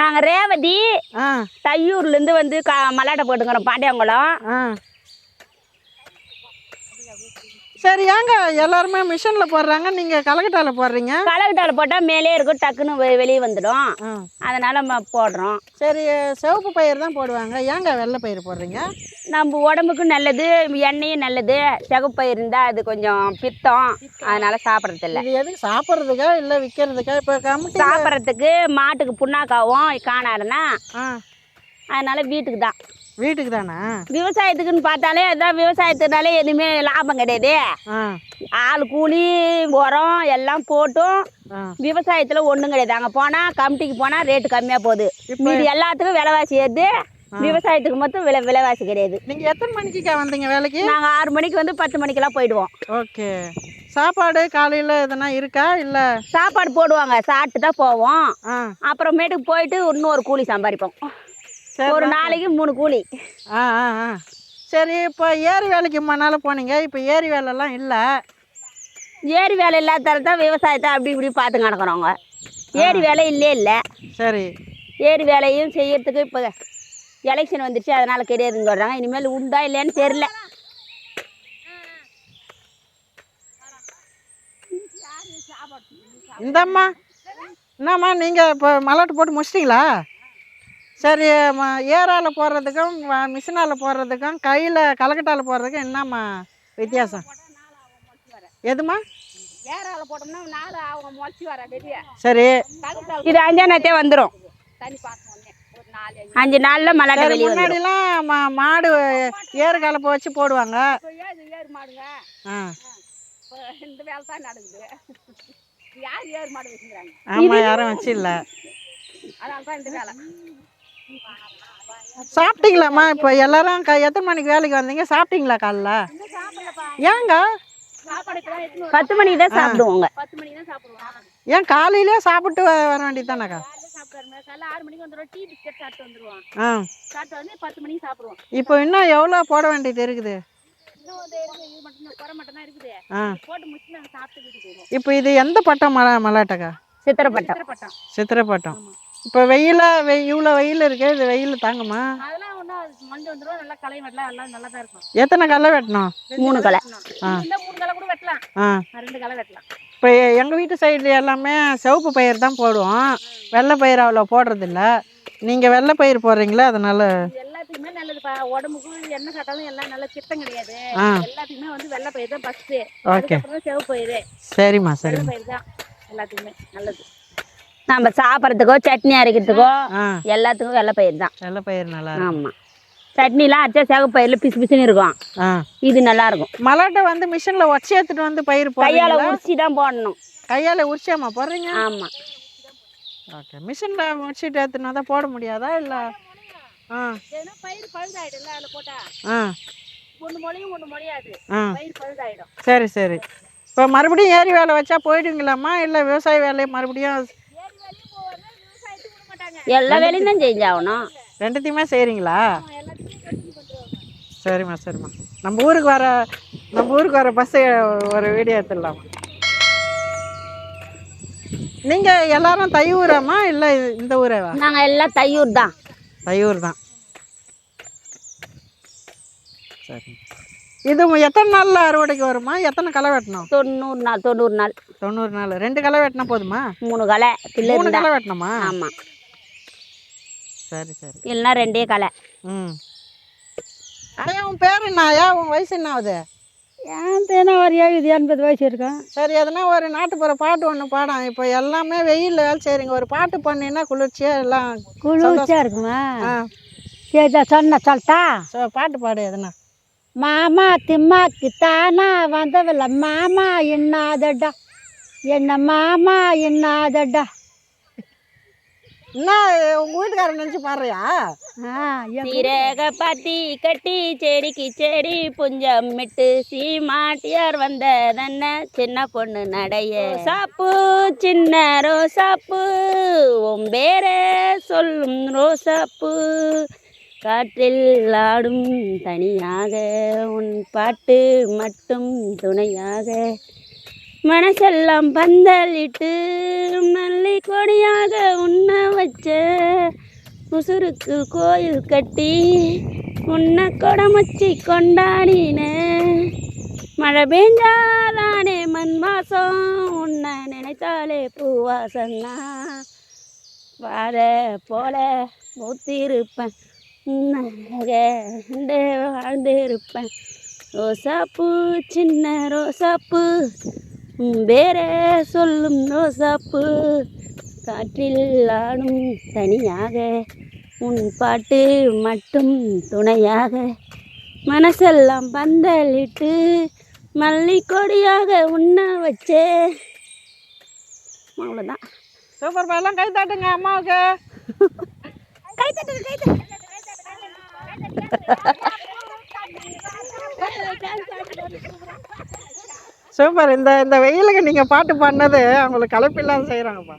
நாங்கள் ரேவதி தையூர்லேருந்து வந்து மல்லாட்டை போட்டுக்கிறோம் பாண்டியங்குளம். சரி, ஏங்க எல்லாருமே மிஷினில் போடுறாங்க, நீங்கள் கலக்கட்டாவில் போடுறீங்க? கலக்கட்டாவில் போட்டால் மேலே இருக்கும், டக்குன்னு வெளியே வந்துடும், அதனால் நம்ம போடுறோம். சரி, சிவப்பு பயிர் தான் போடுவாங்க, ஏங்க வெள்ளை பயிர் போடுறீங்க? நம்ம உடம்புக்கும் நல்லது, எண்ணெயும் நல்லது. சிவப்பு பயிர் இருந்தால் அது கொஞ்சம் பித்தம், அதனால் சாப்பிட்றதில்ல. இது எதுக்கு சாப்பிட்றதுக்கா இல்லை விற்கிறதுக்கா? இப்போ கமிட்டி சாப்பிட்றதுக்கு மாட்டுக்கு புண்ணாக்காவும் காணாருன்னா அதனால் வீட்டுக்கு தான். வீட்டுக்கு தானே? விவசாயத்துக்குன்னு பார்த்தாலே அதுதான், விவசாயத்துனாலே எதுவுமே லாபம் கிடையாது. ஆள் கூலி உரம் எல்லாம் போட்டும் விவசாயத்தில் ஒன்றும் கிடையாது. அங்கே போனால் கமிட்டிக்கு போனால் ரேட்டு கம்மியாக போகுது, மீது எல்லாத்துக்கும் விலைவாசி ஏறுது, விவசாயத்துக்கு மட்டும் விலைவாசி கிடையாது. நீங்கள் எத்தனை மணிக்குக்கா வந்தீங்க வேலைக்கு? நாங்கள் 6 மணிக்கு வந்து 10 மணிக்கெல்லாம் போயிடுவோம். ஓகே. சாப்பாடு காலையில் எதனா இருக்கா? இல்லை சாப்பாடு போடுவாங்க, சாப்பிட்டு தான் போவோம். அப்புறமேட்டுக்கு போயிட்டு இன்னொரு கூலி சம்பாதிப்போம், ஒரு நாளைக்கு 3 கூலி. சரி, இப்போ ஏரி வேலைக்கு மண்ணால் போனீங்க, இப்போ ஏரி வேலைலாம் இல்லை. ஏரி வேலை இல்லாத தான் விவசாயத்தை அப்படி இப்படி பார்த்து கிடக்குறோங்க. ஏரி வேலை இல்லை. சரி, ஏரி வேலையும் செய்யறதுக்கு இப்போ எலெக்ஷன் வந்துடுச்சு, அதனால் கிடையாதுன்னு சொல்கிறாங்க. இனிமேல் உண்டா இல்லைன்னு தெரில. இந்தம்மா என்னம்மா, நீங்கள் இப்போ மல்லாட்டு போட்டு முடிச்சிட்டிங்களா? சரி, ஏரால் போடுறதுக்கும் மிஷினால் போடுறதுக்கும் கையில் கலக்கட்டால் போடுறதுக்கும் என்னம்மா வித்தியாசம்? எதுமா? ஏரால போட்டோம்னா 4 அவங்க முளைச்சி வர வெளியே. சரி, இது 5 நாளே வந்துடும். 5 நாளில் மல்லாட்டை வெளியே. முன்னாடிலாம் மாடு ஏறு கலப்பை வச்சு போடுவாங்க. ஏறு மாடுங்க இந்த வேலை தான் நடக்குது. யார் ஏறு மாடு வச்சுக்கிறாங்க? ஆமாம், யாரும் வச்சு இல்லை, அதனால தான் இந்த வேலை. சாப்பிட்டீங்களாம்மா? இப்போ எல்லாரும் எத்தனை மணிக்கு வேலைக்கு வந்தீங்க? சாப்பிட்டீங்களா காலைல? ஏங்க 10 மணிக்கு தான் சாப்பிடுவோங்க. 10 மணிக்கு தான் சாப்பிடுவோம். ஏன் காலையிலே சாப்பிட்டு வர வேண்டியது தானேக்கா? காலைல 6 மணிக்கு வந்துடுவோம், டீ பிஸ்கெட் சாப்பிட்டு வந்துடுவோம். சாப்பிட்டு வந்து 10 மணிக்கு சாப்பிடுவோம். இப்போ இன்னும் எவ்வளோ போட வேண்டியது இருக்குது? இப்போ இது எந்த பட்டம் மல்லாட்டக்கா? சித்திரப்பட்டம். சித்திரப்பட்டம். இப்போ இவ்வளோ வெயில் இருக்கு, இது வெயில் தாங்குமா? அதெல்லாம் ஒன்றும் மஞ்சள் வந்துடும், நல்லா களை வெட்டலாம், எல்லாம் நல்லா தான் இருக்கும். எத்தனை களை வெட்டணும்? 3 களை. 3 களை கூட வெட்டலாம், 2 களை வெட்டலாம். இப்போ எங்கள் வீட்டு சைடில் எல்லாமே சிவப்பு பயிர் தான் போடுவோம், வெள்ளை பயிர் அவ்வளோ போடுறதில்ல. நீங்கள் வெள்ளை பயிர் போடுறீங்களா? அதனால எல்லாத்துக்குமே நல்லதுப்பா, உடம்புக்கும் என்ன சாப்பிட்டாலும் எல்லாம் நல்ல சித்தம் கிடையாது. எல்லாத்துக்குமே வந்து வெள்ளை பயிர் தான் ஃபஸ்ட்டு, அதுக்கப்புறம் சிவப்பு பயிர். சரிம்மா, சரி, பயிர் தான் எல்லாத்துக்குமே நல்லது. நம்ம சாப்பிட்றதுக்கோ சட்னி அரைக்கிறதுக்கோ எல்லாத்துக்கும் வெள்ளை பயிர் தான். வெள்ளை பயிர் நல்லா. ஆமாம், சட்னிலாம் அரைச்சா சிவப்பு பயிரில் பிசு பிசுன்னு இருக்கும், இது நல்லா இருக்கும். மல்லாட்டை வந்து மிஷினில் உடச்சி எடுத்துட்டு வந்து பயிர் கையால் உரிச்சி தான் போடணும். கையால் உரிச்சாமா போடுறீங்க? ஆமாம். ஓகே, மிஷினில் உரிச்சிட்டு எடுத்துனா தான் போட முடியாதா? இல்லை பயிர் பழுதாயிடும், அதில் போட்டா ஒன்று மொழியும் ஒன்று மொழியாது, பயிர் பழுதாயிடும். சரி சரி, இப்போ மறுபடியும் ஏரி வேலை வச்சா போயிடுங்களாம்மா? இல்லை விவசாய வேலையை மறுபடியும்? எல்லா வேலையும் தான் செஞ்சாகணும். ரெண்டுத்தையுமே செய்கிறீங்களா? சரிம்மா சரிம்மா, நம்ம ஊருக்கு வர பஸ்ஸு ஒரு வீடியோ எடுத்துடலாமா? நீங்கள் எல்லாரும் தையூராம்மா இல்லை இந்த ஊரேவா? நாங்கள் எல்லாம் தையூர் தான். தையூர் தான். சரி, இது எத்தனை நாளில் அறுவடைக்கு வருமா? எத்தனை களை வெட்டணும்? 90 நாள். 90 நாள். 90 நாள். 2 களை வெட்டினா போதுமா? 3 களை. 3 களை வெட்டணுமா? ஆமாம். சரி சரி, இல்லைன்னா 2 களை. ஆனால் உன் பேர் என்னயா? உன் வயசு என்ன ஆகுது? என் பேனா ஒரு 70-80 வயசு இருக்கும். சரி, எதனா ஒரு நாட்டுப்புற பாட்டு ஒன்று பாடம். இப்போ எல்லாமே வெயில் வேலை செய்கிறீங்க, ஒரு பாட்டு பண்ணினா குளிர்ச்சியாக எல்லாம் குளிர்ச்சியாக இருக்குமா? சரி, சொல்லட்டா? பாட்டு பாடு எதனா. மாமா திம்மாக்கு தானா வந்தவில்ல, மாமா என்னாதடா, என்ன மாமா என்னாதடா. என்ன உங்க வீட்டுக்காரன் நினச்சி பாடுறியா? சீரக பாத்தி கட்டி செடிக்கு செடி புஞ்சமிட்டு சீமாட்டியார் வந்ததன்ன சின்ன பொண்ணு நடைய சாப்பு சின்ன ரோசாப்பு ஒம்பேர சொல்லும் ரோசாப்பு காற்றில் ஆடும் தனியாக உன் பாட்டு மட்டும் துணையாக மனசெல்லாம் பந்தலிட்டு மல்லி கொடியாக உண்ண வச்ச உசுருக்கு கோயில் கட்டி உன்னை கொடமச்சி கொண்டாடின மழை பெஞ்சாதானே மண் வாசம் உன்னை நினைத்தாலே பூவாசன்னா வாழ போல மூத்திருப்பேன் வாழ்ந்து இருப்பேன் ரோசாப்பூ சின்ன ரோசாப்பூ வேற சொல்லும் ரோசாப்பூ காற்றில் ஆடும் தனியாக உன் பாட்டு மட்டும் துணையாக மனசெல்லாம் பந்தலிட்டு மல்லி கொடியாக உண்ண வச்சே அவ்வளோதான். சூப்பர் எல்லாம் கை தட்டுங்க அம்மாவுக்கு. கை தட்டு கை தட்டு. சூப்பர். இந்த வெயிலுக்கு நீங்கள் பாட்டு பாடினது அவங்களுக்கு களைப்பில்லாத செய்கிறாங்கப்பா.